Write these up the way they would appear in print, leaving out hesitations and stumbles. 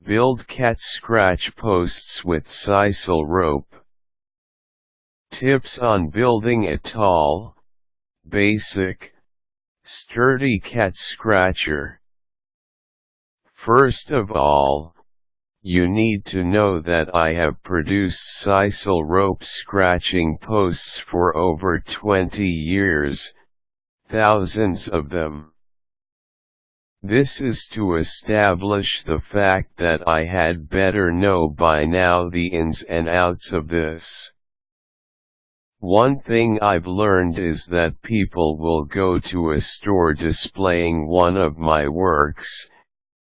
Build cat scratch posts with sisal rope. Tips on building a tall, basic, sturdy cat scratcher. First of all, you need to know that I have produced sisal rope scratching posts for over 20 years, thousands of them. This is to establish the fact that I had better know by now the ins and outs of this. One thing I've learned is that people will go to a store displaying one of my works,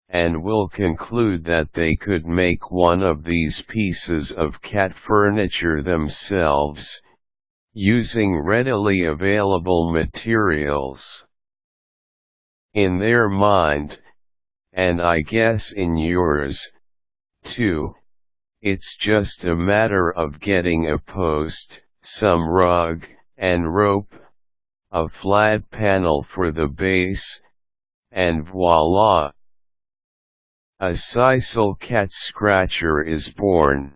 and will conclude that they could make one of these pieces of cat furniture themselves, using readily available materials. In their mind, and I guess in yours, too, it's just a matter of getting a post, some rug, and rope, a flat panel for the base, and voila! A sisal cat scratcher is born.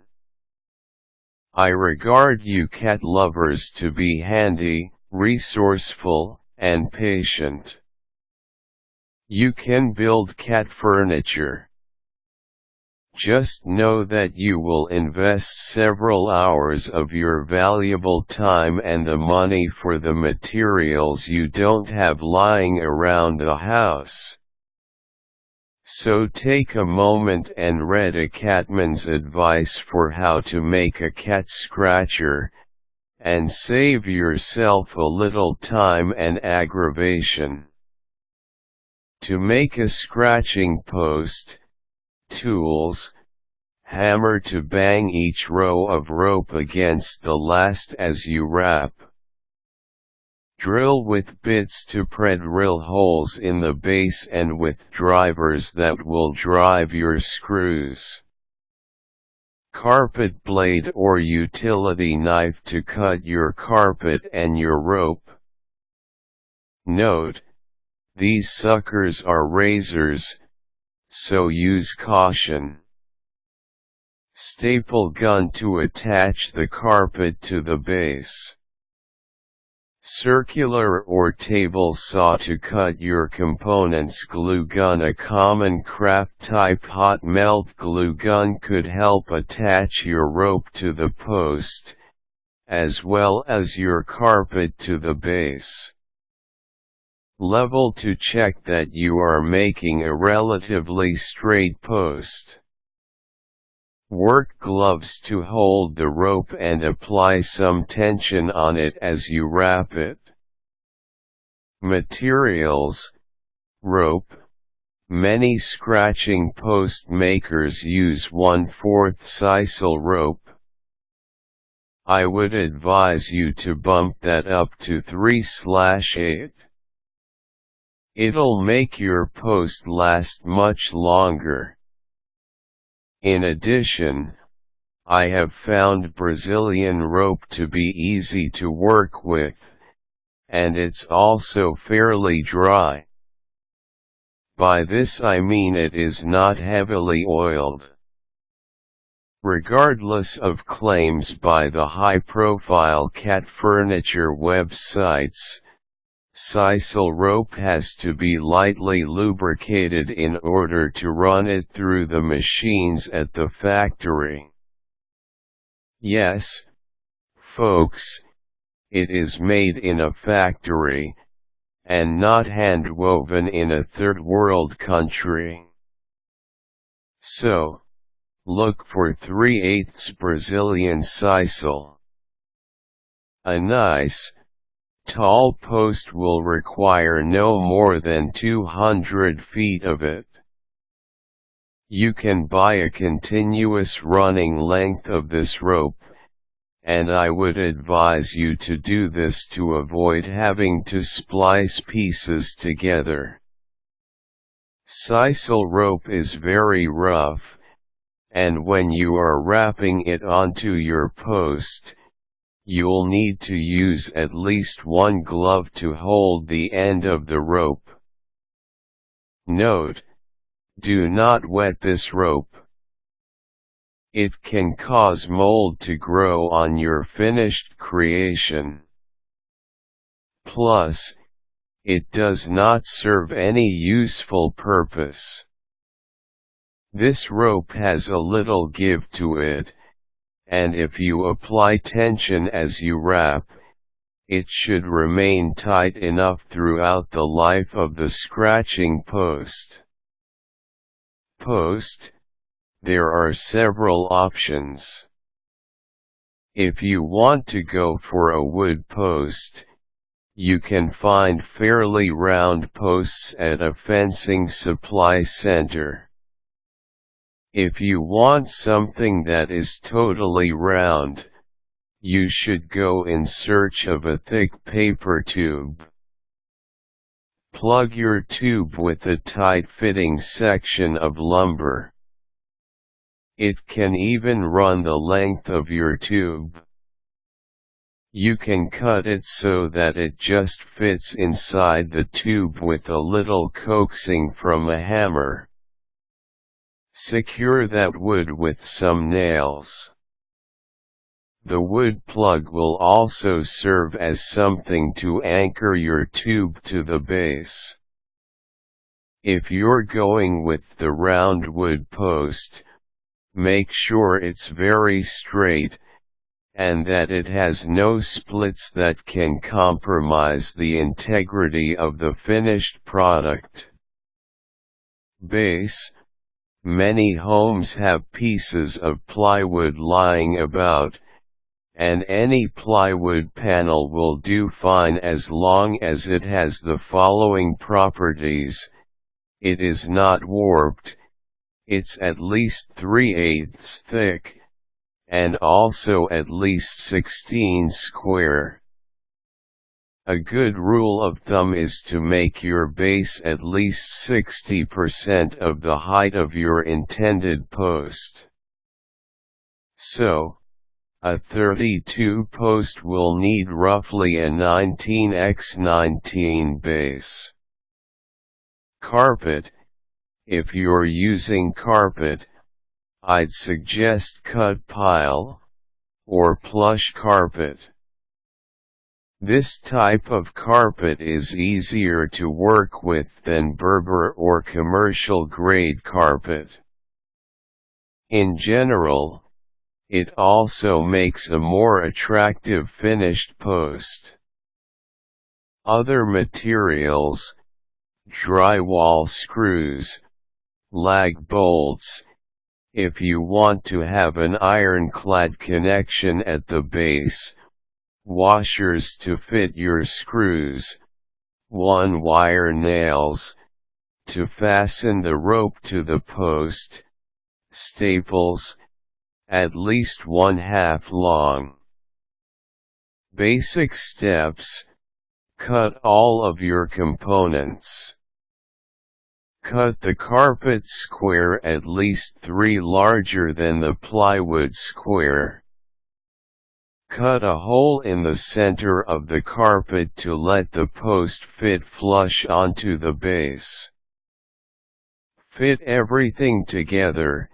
I regard you cat lovers to be handy, resourceful, and patient. You can build cat furniture. Just know that you will invest several hours of your valuable time and the money for the materials you don't have lying around the house. So take a moment and read a catman's advice for how to make a cat scratcher, and save yourself a little time and aggravation. To make a scratching post, tools: hammer to bang each row of rope against the last as you wrap. Drill with bits to drill holes in the base and with drivers that will drive your screws. Carpet blade or utility knife to cut your carpet and your rope. Note: these suckers are razors, so use caution. Staple gun to attach the carpet to the base. Circular or table saw to cut your components. Glue gun: a common craft type hot melt glue gun could help attach your rope to the post, as well as your carpet to the base. Level to check that you are making a relatively straight post. Work gloves to hold the rope and apply some tension on it as you wrap it. Materials: rope. Many scratching post makers use 1/4 sisal rope. I would advise you to bump that up to 3/8. It'll make your post last much longer. In addition, I have found Brazilian rope to be easy to work with, and it's also fairly dry. By this I mean it is not heavily oiled. Regardless of claims by the high-profile cat furniture websites, sisal rope has to be lightly lubricated in order to run it through the machines at the factory. Yes, folks, it is made in a factory, and not hand-woven in a third-world country. So, look for 3/8 Brazilian sisal. A nice, tall post will require no more than 200 feet of it. You can buy a continuous running length of this rope, and I would advise you to do this to avoid having to splice pieces together. Sisal rope is very rough, and when you are wrapping it onto your post, you'll need to use at least one glove to hold the end of the rope. Note: do not wet this rope. It can cause mold to grow on your finished creation. Plus, it does not serve any useful purpose. This rope has a little give to it, and if you apply tension as you wrap, it should remain tight enough throughout the life of the scratching post. There are several options. If you want to go for a wood post, you can find fairly round posts at a fencing supply center. If you want something that is totally round, you should go in search of a thick paper tube. Plug your tube with a tight-fitting section of lumber. It can even run the length of your tube. You can cut it so that it just fits inside the tube with a little coaxing from a hammer. Secure that wood with some nails. The wood plug will also serve as something to anchor your tube to the base. If you're going with the round wood post, make sure it's very straight, and that it has no splits that can compromise the integrity of the finished product. Base. Many homes have pieces of plywood lying about, and any plywood panel will do fine as long as it has the following properties. It is not warped, it's at least 3/8 thick, and also at least 16 square. A good rule of thumb is to make your base at least 60% of the height of your intended post. So, a 32 post will need roughly a 19x19 base. Carpet. If you're using carpet, I'd suggest cut pile, or plush carpet. This type of carpet is easier to work with than Berber or commercial grade carpet. In general, it also makes a more attractive finished post. Other materials, drywall screws, lag bolts. If you want to have an ironclad connection at the base, washers to fit your screws, 1-wire nails, to fasten the rope to the post, staples, at least 1/2 long. Basic steps. Cut all of your components. Cut the carpet square at least 3 larger than the plywood square. Cut a hole in the center of the carpet to let the post fit flush onto the base. Fit everything together,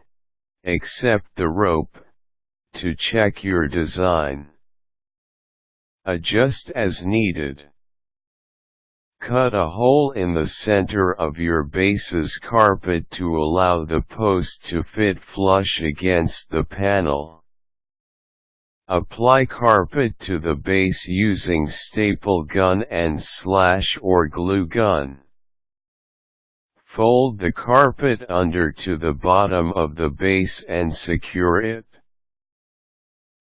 except the rope, to check your design. Adjust as needed. Cut a hole in the center of your base's carpet to allow the post to fit flush against the panel. Apply carpet to the base using staple gun and slash or glue gun. Fold the carpet under to the bottom of the base and secure it.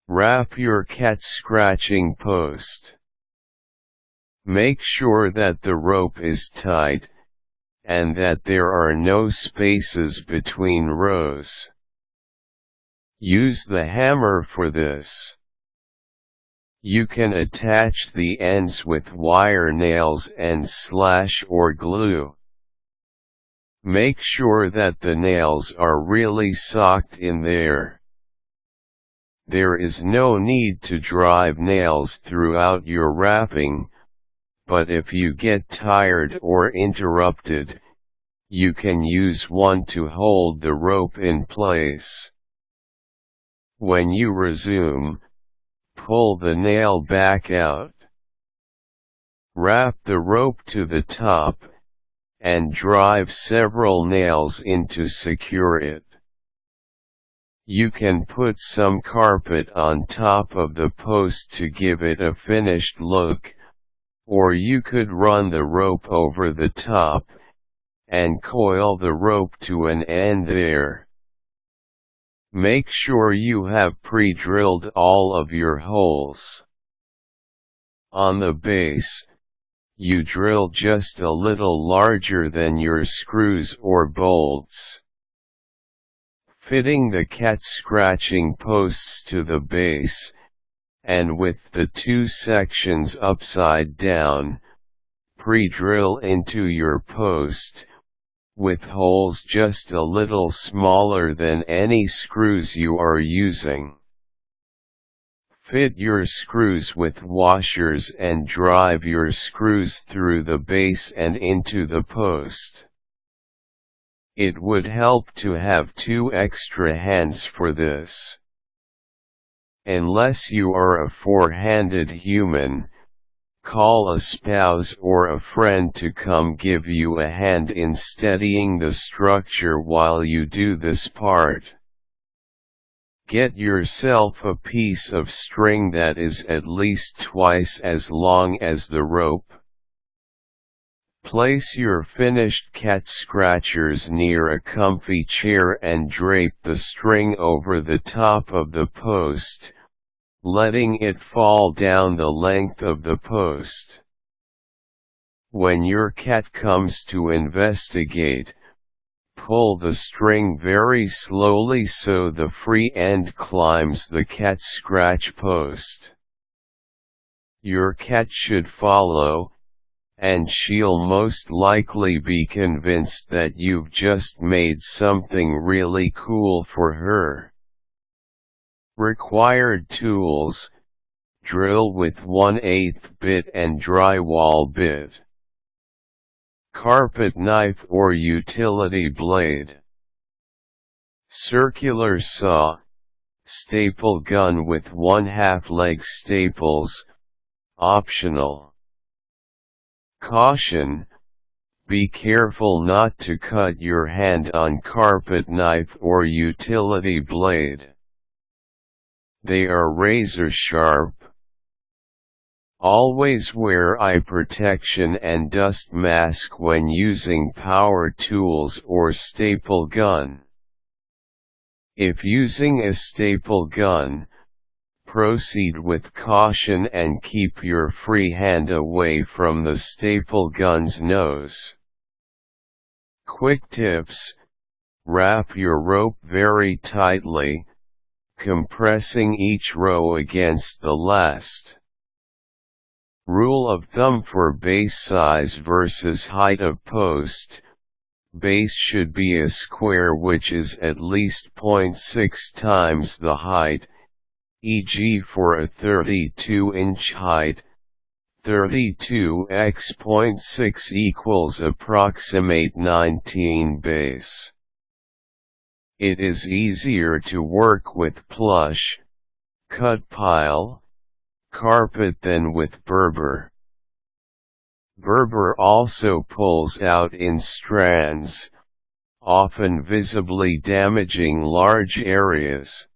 Wrap your cat scratching post. Make sure that the rope is tight, and that there are no spaces between rows. Use the hammer for this. You can attach the ends with wire nails and slash or glue. Make sure that the nails are really socked in there. There is no need to drive nails throughout your wrapping, but if you get tired or interrupted, you can use one to hold the rope in place. When you resume, pull the nail back out. Wrap the rope to the top, and drive several nails in to secure it. You can put some carpet on top of the post to give it a finished look, or you could run the rope over the top, and coil the rope to an end there. Make sure you have pre-drilled all of your holes. On the base, you drill just a little larger than your screws or bolts. Fitting the cat scratching posts to the base, and with the two sections upside down, pre-drill into your post, with holes just a little smaller than any screws you are using. Fit your screws with washers and drive your screws through the base and into the post. It would help to have 2 extra hands for this. Unless you are a 4-handed human, call a spouse or a friend to come give you a hand in steadying the structure while you do this part. Get yourself a piece of string that is at least twice as long as the rope. Place your finished cat scratchers near a comfy chair and drape the string over the top of the post, letting it fall down the length of the post. When your cat comes to investigate, pull the string very slowly so the free end climbs the cat scratch post. Your cat should follow, and she'll most likely be convinced that you've just made something really cool for her. Required tools: drill with 1/8 bit and drywall bit, carpet knife or utility blade, circular saw, staple gun with 1/2 leg staples, optional. Caution: be careful not to cut your hand on carpet knife or utility blade. They are razor sharp. Always wear eye protection and dust mask when using power tools or staple gun. If using a staple gun, proceed with caution and keep your free hand away from the staple gun's nose. Quick tips: wrap your rope very tightly, compressing each row against the last. Rule of thumb for base size versus height of post: base should be a square which is at least 0.6 times the height, e.g. for a 32-inch height, 32 x 0.6 equals approximate 19 base. It is easier to work with plush, cut pile, carpet than with Berber. Berber also pulls out in strands, often visibly damaging large areas.